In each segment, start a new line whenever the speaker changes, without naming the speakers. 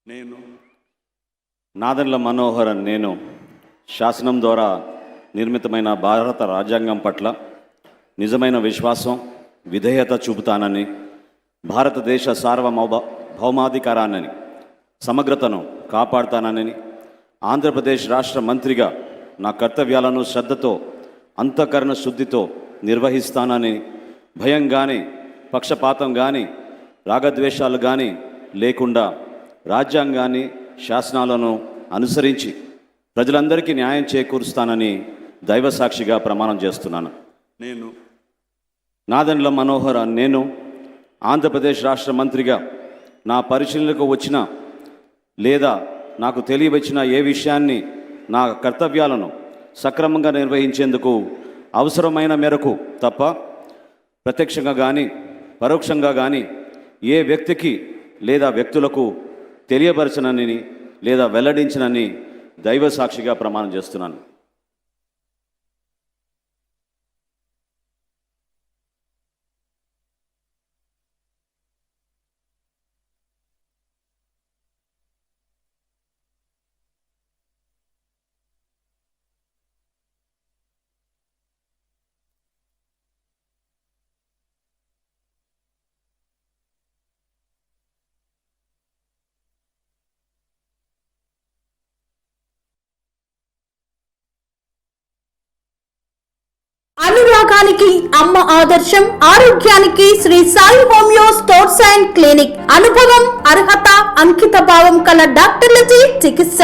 నేను నాదెండ్ల మనోహర్ నేను శాసనం ద్వారా నిర్మితమైన భారత రాజ్యాంగం పట్ల నిజమైన విశ్వాసం విధేయత చూపుతానని, భారతదేశ భౌమాధికారాన్ని సమగ్రతను కాపాడుతానని, ఆంధ్రప్రదేశ్ రాష్ట్ర మంత్రిగా నా కర్తవ్యాలను శ్రద్ధతో అంతఃకరణ శుద్ధితో నిర్వహిస్తానని, భయం కానీ పక్షపాతం కానీ రాగద్వేషాలు కానీ లేకుండా రాజ్యాంగాన్ని శాసనాలను అనుసరించి ప్రజలందరికీ న్యాయం చేకూరుస్తానని దైవసాక్షిగా ప్రమాణం చేస్తున్నాను. నేను నాదెండ్ల మనోహర్ నేను ఆంధ్రప్రదేశ్ రాష్ట్ర మంత్రిగా నా పరిశీలనకు వచ్చిన లేదా నాకు తెలియవచ్చిన ఏ విషయాన్ని నా కర్తవ్యాలను సక్రమంగా నిర్వహించేందుకు అవసరమైన మేరకు తప్ప ప్రత్యక్షంగా కానీ పరోక్షంగా కానీ ఏ వ్యక్తికి లేదా వ్యక్తులకు తెలియపరచనని లేదా వెల్లడించనని దైవ సాక్షిగా ప్రమాణం చేస్తున్నాను.
అనురాగానికి అమ్మ ఆదర్శం, ఆరోగ్యానికి Shri Sai homeo stores and clinic. అనుభవం, అర్హత, అంకిత భావం కల డాక్టర్లచే చికిత్స.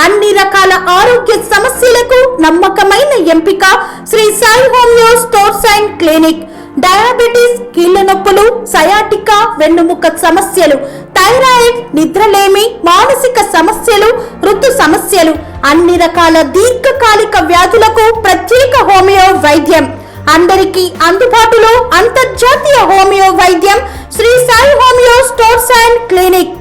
అన్ని రకాల ఆరోగ్య సమస్యలకు నమ్మకమైన ఎంపిక Shri Sai homeo stores and clinic. Diabetes, కీళ్ల నొప్పులు, సయాటికా, వెన్నుముక సమస్యలు, థైరాయిడ్, నిద్రలేమి, మానసిక సమస్యలు, ఋతు సమస్యలు, అన్ని రకాల దీర్ఘకాలిక వ్యాధులకు ప్రత్యేక హోమియో వైద్యం. అందరికీ అందుబాటులో అంతర్జాతీయ హోమియో వైద్యం Sri Sai homeo stores and clinic.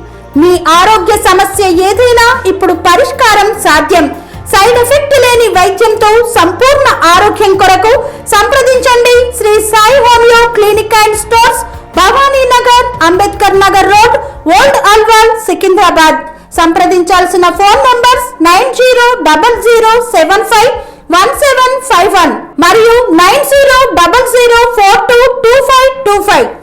మీ ఆరోగ్య సమస్య ఏదైనా ఇప్పుడు పరిష్కారం సాధ్యం. సైడ్ ఎఫెక్ట్ లేని వైద్యంతో సంపూర్ణ ఆరోగ్యం కొరకు సంప్రదించండి Sri Sai homeo clinic and stores, Bhavani Nagar, Ambedkar Nagar road, old Alwal, Secunderabad. సంప్రదించాల్సిన ఫోన్ నంబర్స్ 9000751751 మరియు 9000422525.